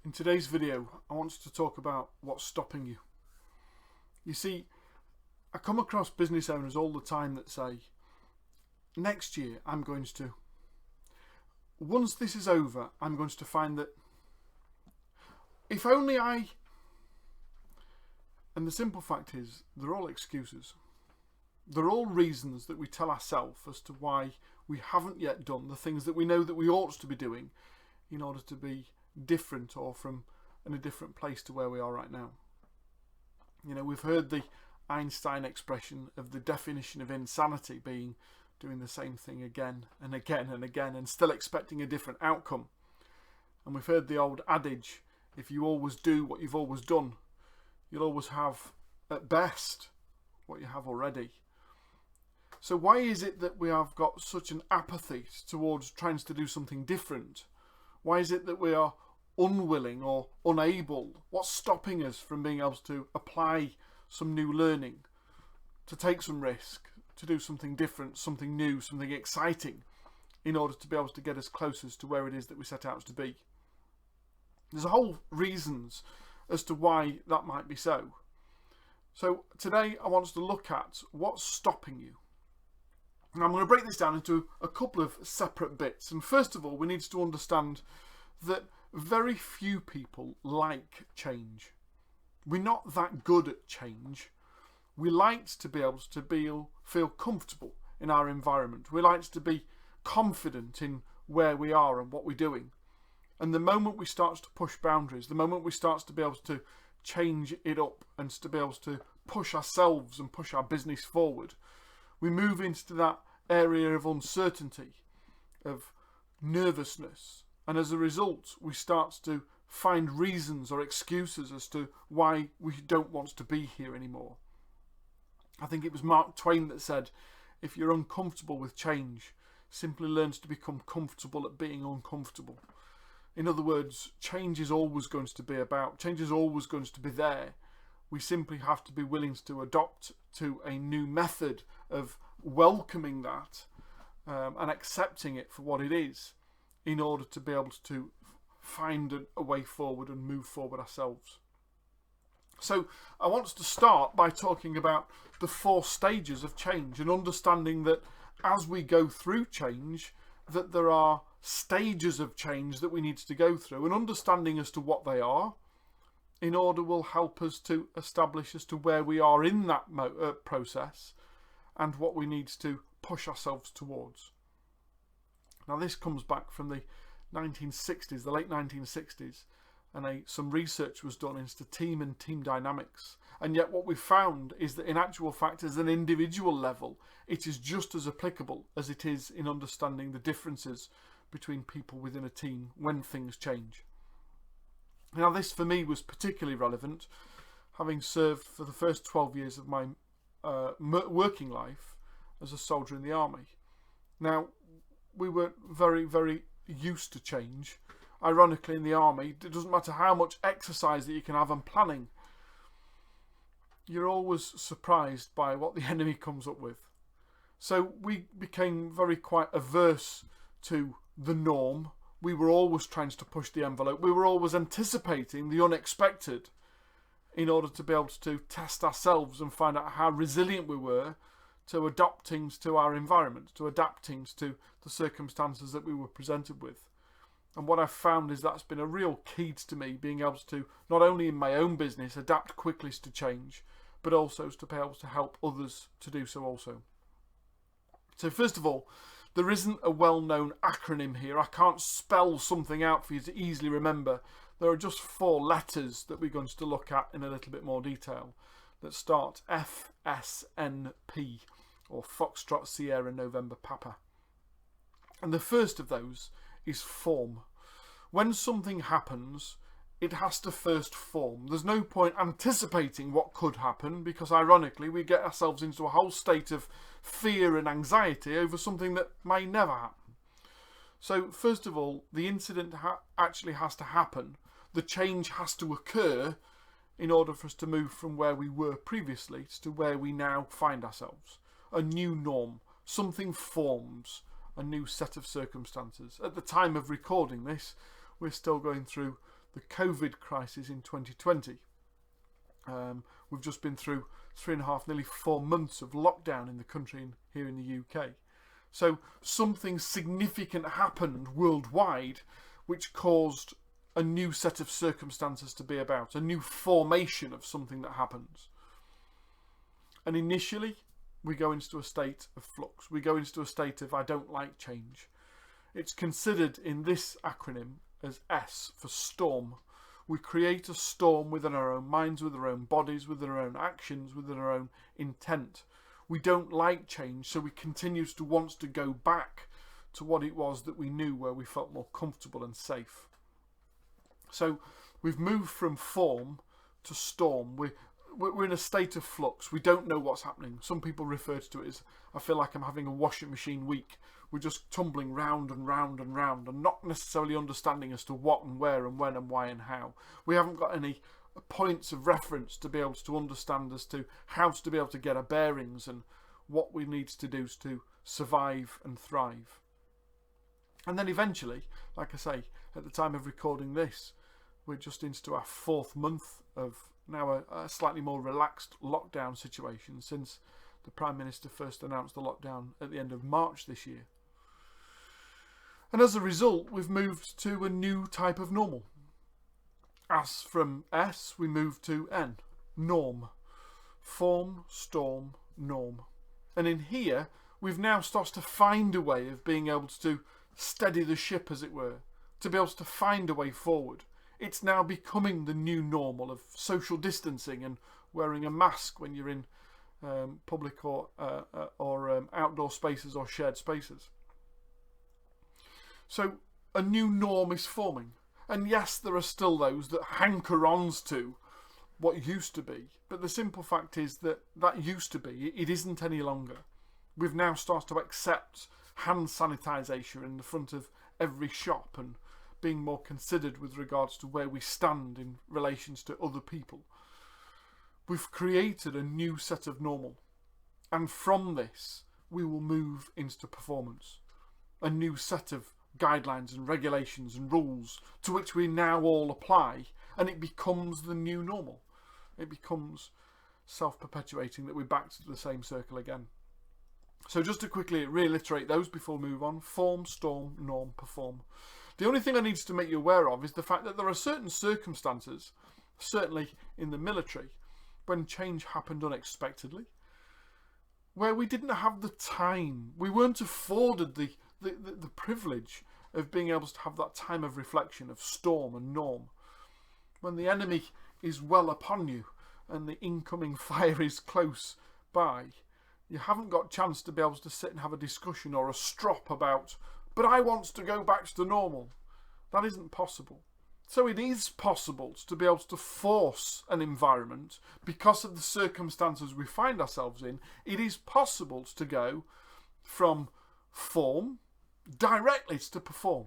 In today's video, I want to talk about what's stopping you. You see, I come across business owners all the time that say, next year I'm going to. Once this is over, I'm going to find that if only I... And the simple fact is, they're all excuses. They're all reasons that we tell ourselves as to why we haven't yet done the things that we know that we ought to be doing in order to be different or from in a different place to where we are right now. You know, we've heard the Einstein expression of the definition of insanity being doing the same thing again and again and again and still expecting a different outcome. And we've heard the old adage, if you always do what you've always done, you'll always have at best what you have already. So why is it that we have got such an apathy towards trying to do something different? Why is it that we are unwilling or unable? What's stopping us from being able to apply some new learning, to take some risk, to do something different, something new, something exciting, in order to be able to get us closer to where it is that we set out to be? There's a whole reasons as to why that might be so. So today I want us to look at what's stopping you. And I'm going to break this down into a couple of separate bits. And first of all, we need to understand that very few people like change. We're not that good at change. We like to be able to feel comfortable in our environment. We like to be confident in where we are and what we're doing. And the moment we start to push boundaries, the moment we start to be able to change it up and to be able to push ourselves and push our business forward, we move into that area of uncertainty, of nervousness. And as a result, we start to find reasons or excuses as to why we don't want to be here anymore. I think it was Mark Twain that said, if you're uncomfortable with change, simply learn to become comfortable at being uncomfortable. In other words, change is always going to be change is always going to be there. We simply have to be willing to adopt to a new method of welcoming that and accepting it for what it is in order to be able to find a way forward and move forward ourselves. So I want us to start by talking about the 4 stages of change and understanding that as we go through change, that there are stages of change that we need to go through, and understanding as to what they are in order will help us to establish as to where we are in that process and what we need to push ourselves towards. Now this comes back from the 1960s, the late 1960s, and some research was done into team and team dynamics. And yet what we found is that in actual fact, as an individual level, it is just as applicable as it is in understanding the differences between people within a team when things change. Now this for me was particularly relevant, having served for the first 12 years of my working life as a soldier in the army. Now we were very, very used to change. Ironically, in the army, it doesn't matter how much exercise that you can have and planning, you're always surprised by what the enemy comes up with. So we became quite averse to the norm. We were always trying to push the envelope. We were always anticipating the unexpected in order to be able to test ourselves and find out how resilient we were to adapting to our environment, to adapting to the circumstances that we were presented with. And what I've found is that's been a real key to me, being able to, not only in my own business, adapt quickly to change, but also to be able to help others to do so also. So first of all, there isn't a well-known acronym here. I can't spell something out for you to easily remember. There are just 4 letters that we're going to look at in a little bit more detail that start FSNP, or Foxtrot Sierra November Papa. And the first of those is form. When something happens, it has to first form. There's no point anticipating what could happen, because ironically we get ourselves into a whole state of fear and anxiety over something that may never happen. So first of all, the incident actually has to happen. The change has to occur in order for us to move from where we were previously to where we now find ourselves. A new norm, something forms, a new set of circumstances. At the time of recording this, we're still going through the COVID crisis in 2020. We've just been through 3.5, nearly 4 months of lockdown in the country here in the UK. So something significant happened worldwide which caused a new set of circumstances to be about, a new formation of something that happens. And initially, we go into a state of flux. We go into a state of I don't like change. It's considered in this acronym as S for storm. We create a storm within our own minds, within our own bodies, within our own actions, within our own intent. We don't like change, so we continue to want to go back to what it was that we knew, where we felt more comfortable and safe. So we've moved from form to storm. We're in a state of flux. We don't know what's happening. Some people refer to it as, I feel like I'm having a washing machine week. We're just tumbling round and round and round and not necessarily understanding as to what and where and when and why and how. We haven't got any points of reference to be able to understand as to how to be able to get our bearings and what we need to do to survive and thrive. And then eventually, like I say, at the time of recording this, we're just into our 4th month of now a slightly more relaxed lockdown situation since the Prime Minister first announced the lockdown at the end of March this year. And as a result, we've moved to a new type of normal. As from S, we move to N, norm. Form, storm, norm. And in here, we've now started to find a way of being able to steady the ship, as it were, to be able to find a way forward. It's now becoming the new normal of social distancing and wearing a mask when you're in public or outdoor spaces or shared spaces. So a new norm is forming. And yes, there are still those that hanker on to what used to be. But the simple fact is that used to be. It isn't any longer. We've now started to accept hand sanitisation in the front of every shop and being more considered with regards to where we stand in relations to other people. We've created a new set of normal. And from this, we will move into performance. A new set of guidelines and regulations and rules to which we now all apply, and it becomes the new normal. It becomes self-perpetuating that we're back to the same circle again. So just to quickly reiterate those before we move on: form, storm, norm, perform. The only thing I need to make you aware of is the fact that there are certain circumstances, certainly in the military, when change happened unexpectedly, where we didn't have the time. We weren't afforded the privilege of being able to have that time of reflection, of storm and norm. When the enemy is well upon you and the incoming fire is close by, you haven't got a chance to be able to sit and have a discussion or a strop about, but I want to go back to normal. That isn't possible. So it is possible to be able to force an environment, because of the circumstances we find ourselves in, it is possible to go from form directly to perform,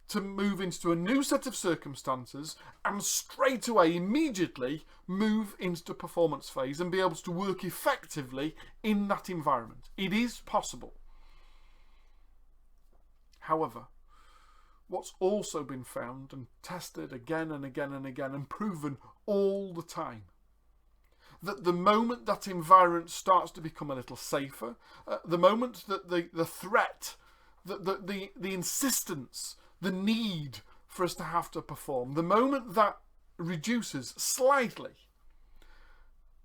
to move into a new set of circumstances and straight away, immediately move into the performance phase and be able to work effectively in that environment. It is possible. However, what's also been found and tested again and again and again and proven all the time, that the moment that environment starts to become a little safer, the moment that the threat, the insistence, the need for us to have to perform, the moment that reduces slightly,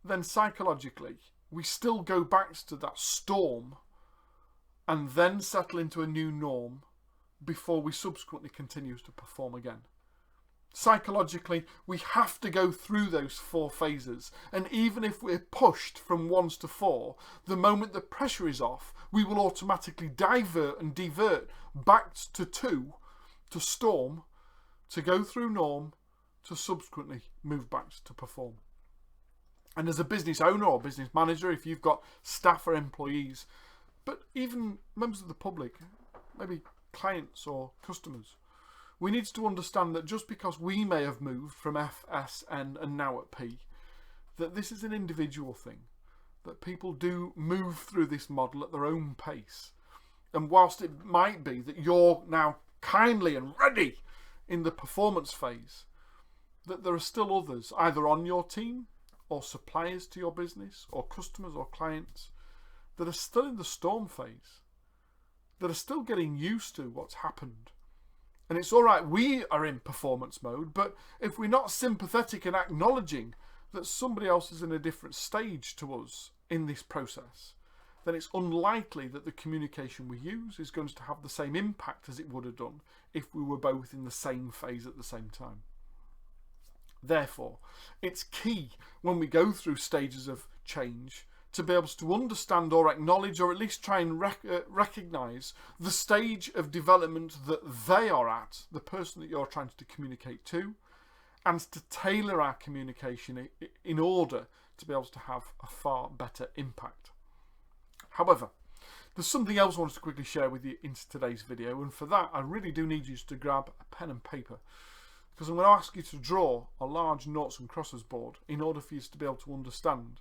then psychologically we still go back to that storm and then settle into a new norm before we subsequently continue to perform again. Psychologically, we have to go through those 4 phases, and even if we're pushed from 1 to 4, the moment the pressure is off, we will automatically divert and divert back to 2, to storm, to go through norm, to subsequently move back to perform. And as a business owner or business manager, if you've got staff or employees, but even members of the public, maybe clients or customers, we need to understand that just because we may have moved from F, S, N and now at P, that this is an individual thing, that people do move through this model at their own pace. And whilst it might be that you're now kindly and ready in the performance phase, that there are still others, either on your team or suppliers to your business or customers or clients, that are still in the storm phase, that are still getting used to what's happened. And it's all right, we are in performance mode, but if we're not sympathetic and acknowledging that somebody else is in a different stage to us in this process, then it's unlikely that the communication we use is going to have the same impact as it would have done if we were both in the same phase at the same time. Therefore, it's key when we go through stages of change to be able to understand or acknowledge, or at least try and recognise the stage of development that they are at, the person that you're trying to communicate to, and to tailor our communication in order to be able to have a far better impact. However, there's something else I wanted to quickly share with you in today's video, and for that I really do need you to grab a pen and paper, because I'm going to ask you to draw a large noughts and crosses board in order for you to be able to understand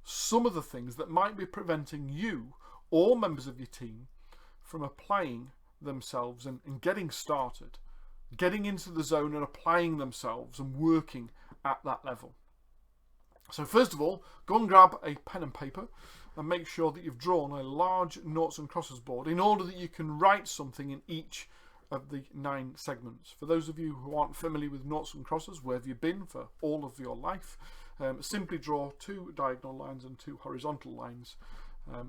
some of the things that might be preventing you or members of your team from applying themselves and getting started, getting into the zone and applying themselves and working at that level. So first of all, go and grab a pen and paper and make sure that you've drawn a large noughts and crosses board in order that you can write something in each of the 9 segments. For those of you who aren't familiar with noughts and crosses, where have you been for all of your life? Simply draw 2 diagonal lines and 2 horizontal lines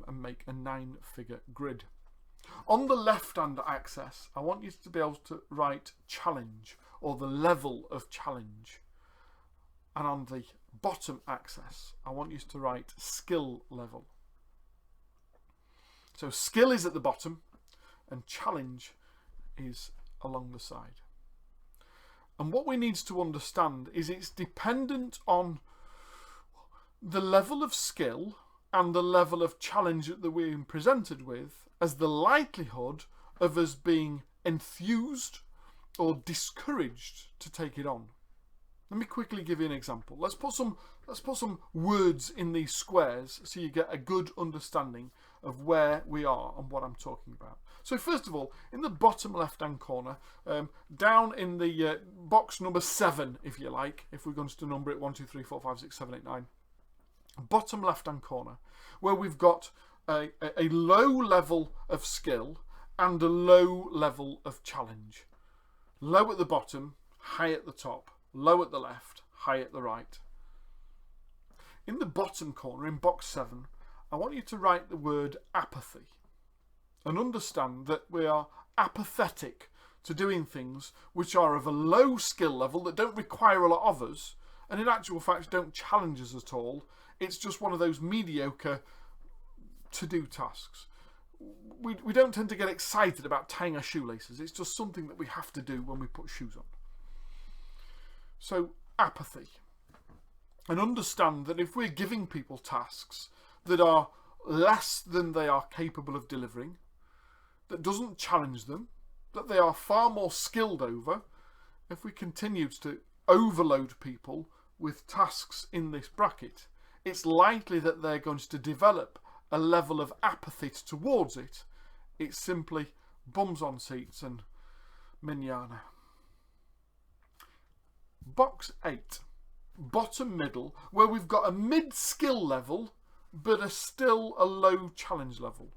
and make a 9-figure grid. On the left-hand axis, I want you to be able to write challenge, or the level of challenge. And on the bottom axis, I want you to write skill level. So skill is at the bottom and challenge is along the side. And what we need to understand is it's dependent on the level of skill and the level of challenge that we're being presented with as the likelihood of us being enthused or discouraged to take it on. Let me quickly give you an example. Let's put some words in these squares so you get a good understanding of where we are and what I'm talking about. So first of all, in the bottom left-hand corner, down in the box number 7, if you like, if we're going to number it 1, 2, 3, 4, 5, 6, 7, 8, 9, bottom left-hand corner, where we've got a low level of skill and a low level of challenge. Low at the bottom, high at the top. Low at the left, high at the right. In the bottom corner, in box 7, I want you to write the word apathy and understand that we are apathetic to doing things which are of a low skill level that don't require a lot of us and in actual fact don't challenge us at all. It's just one of those mediocre to-do tasks. We don't tend to get excited about tying our shoelaces. It's just something that we have to do when we put shoes on. So apathy. And understand that if we're giving people tasks that are less than they are capable of delivering, that doesn't challenge them, that they are far more skilled over, if we continue to overload people with tasks in this bracket, it's likely that they're going to develop a level of apathy towards it. It's simply bums on seats and manana. Box 8, bottom middle, where we've got a mid-skill level but still a low challenge level.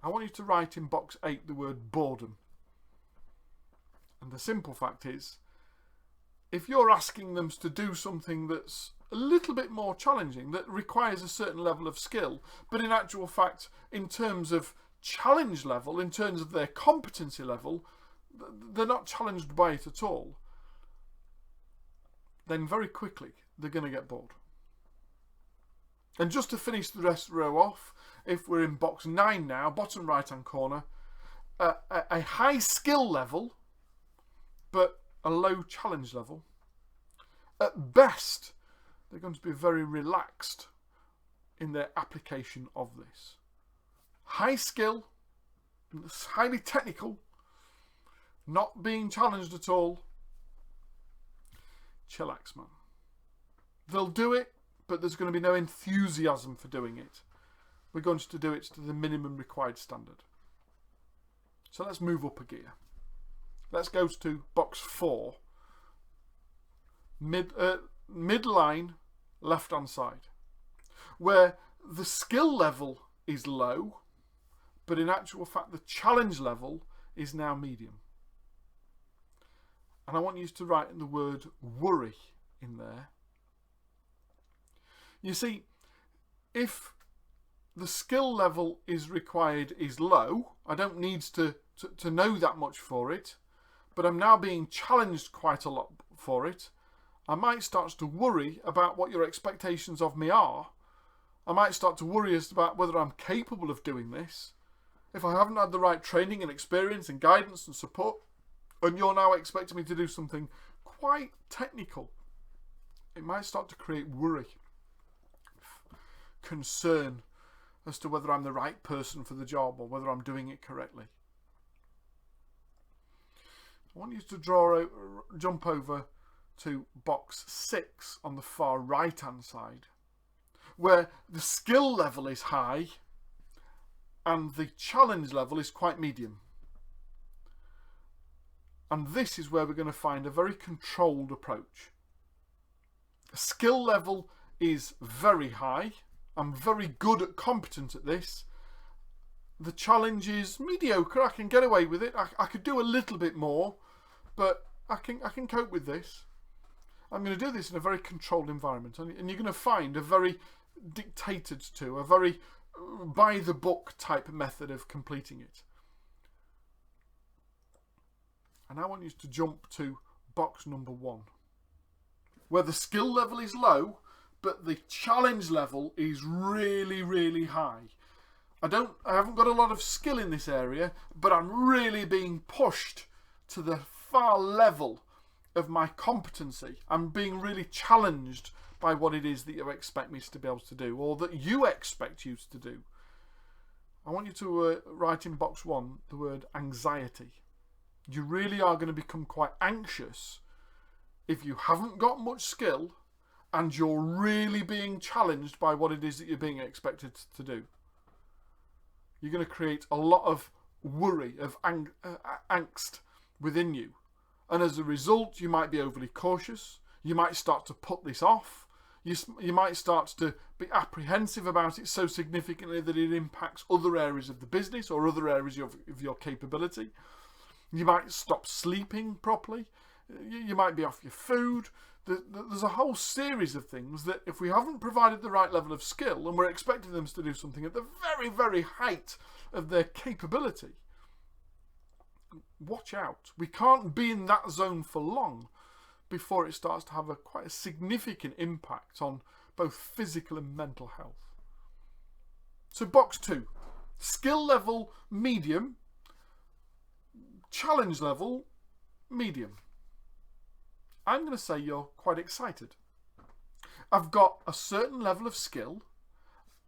I want you to write in box 8 the word boredom. And the simple fact is, if you're asking them to do something that's a little bit more challenging, that requires a certain level of skill, but in actual fact, in terms of challenge level, in terms of their competency level, they're not challenged by it at all, then very quickly they're going to get bored. And just to finish the rest row off, if we're in box 9 now, bottom right hand corner, a high skill level but a low challenge level. At best, they're going to be very relaxed in their application of this. High skill, highly technical, not being challenged at all. Chillax, man. They'll do it, but there's going to be no enthusiasm for doing it. We're going to do it to the minimum required standard. So let's move up a gear. Let's go to box 4. Midline, left hand side, where the skill level is low, but in actual fact the challenge level is now medium. And I want you to write the word worry in there. You see, if the skill level is required is low, I don't need to know that much for it, but I'm now being challenged quite a lot for it, I might start to worry about what your expectations of me are. I might start to worry as about whether I'm capable of doing this. If I haven't had the right training and experience and guidance and support, and you're now expecting me to do something quite technical, it might start to create worry, concern as to whether I'm the right person for the job or whether I'm doing it correctly. I want you to jump over to box 6 on the far right hand side, where the skill level is high and the challenge level is quite medium. And this is where we're going to find a very controlled approach. The skill level is very high. I'm very good at competent at this. The challenge is mediocre. I can get away with it. I could do a little bit more, but I can cope with this. I'm going to do this in a very controlled environment, and you're going to find a very dictated to, a very by the book type method of completing it. And I want you to jump to box number 1, where the skill level is low, but the challenge level is really, really high. I haven't got a lot of skill in this area, but I'm really being pushed to the far level of my competency. I'm being really challenged by what it is that you expect me to be able to do, or that you expect you to do. I want you to write in box 1 the word anxiety. You really are going to become quite anxious if you haven't got much skill and you're really being challenged by what it is that you're being expected to do. You're going to create a lot of worry, of angst within you. And as a result, you might be overly cautious. You might start to put this off. You might start to be apprehensive about it so significantly that it impacts other areas of the business or other areas of your capability. You might stop sleeping properly. You might be off your food. There's a whole series of things that if we haven't provided the right level of skill and we're expecting them to do something at the very, very height of their capability, watch out. We can't be in that zone for long before it starts to have quite a significant impact on both physical and mental health. So box 2, skill level medium, challenge level medium. I'm going to say you're quite excited. I've got a certain level of skill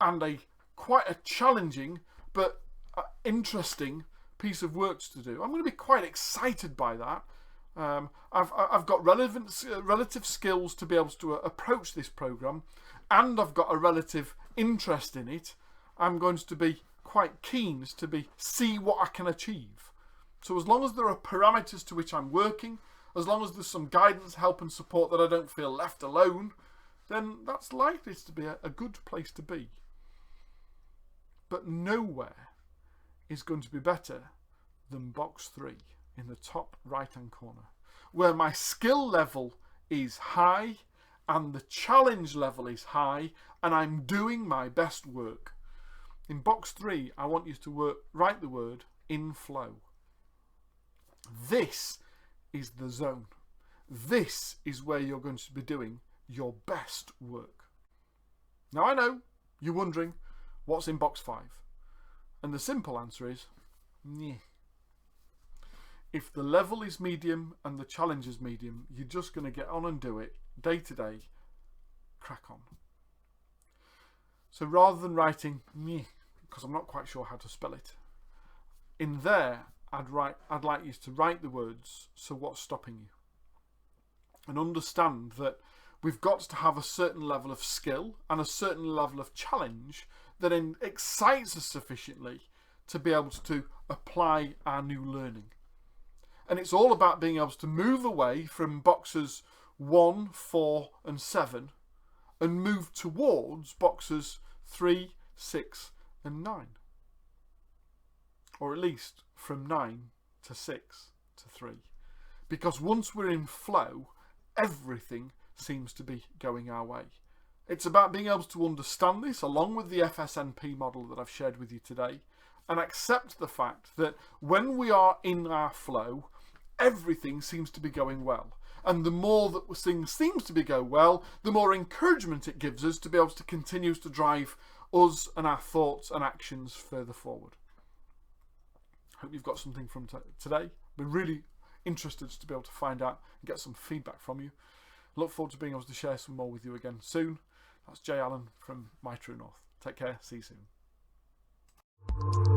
and quite a challenging but interesting piece of work to do. I'm going to be quite excited by that. I've got relative skills to be able to approach this program, and I've got a relative interest in it. I'm going to be quite keen to see what I can achieve. So as long as there are parameters to which I'm working, as long as there's some guidance, help and support that I don't feel left alone, then that's likely to be a good place to be. But nowhere is going to be better than box 3 in the top right hand corner, where my skill level is high and the challenge level is high and I'm doing my best work. In box 3, I want you to write the word in flow. This is the zone. This is where you're going to be doing your best work. Now I know you're wondering what's in box 5, and the simple answer is meh. If the level is medium and the challenge is medium, you're just going to get on and do it day to day. Crack on. So rather than writing meh, because I'm not quite sure how to spell it, in there I'd like you to write the words, so what's stopping you? And understand that we've got to have a certain level of skill and a certain level of challenge that excites us sufficiently to be able to apply our new learning. And it's all about being able to move away from boxes 1, 4 and 7 and move towards boxes 3, 6 and 9. Or at least from 9 to 6 to 3. Because once we're in flow, everything seems to be going our way. It's about being able to understand this along with the FSNP model that I've shared with you today and accept the fact that when we are in our flow, everything seems to be going well. And the more that things seems to be going well, the more encouragement it gives us to be able to continue to drive us and our thoughts and actions further forward. Hope you've got something from today. Been really interested to be able to find out and get some feedback from you. Look forward to being able to share some more with you again soon. That's Jay Allen from My True North. Take care. See you soon.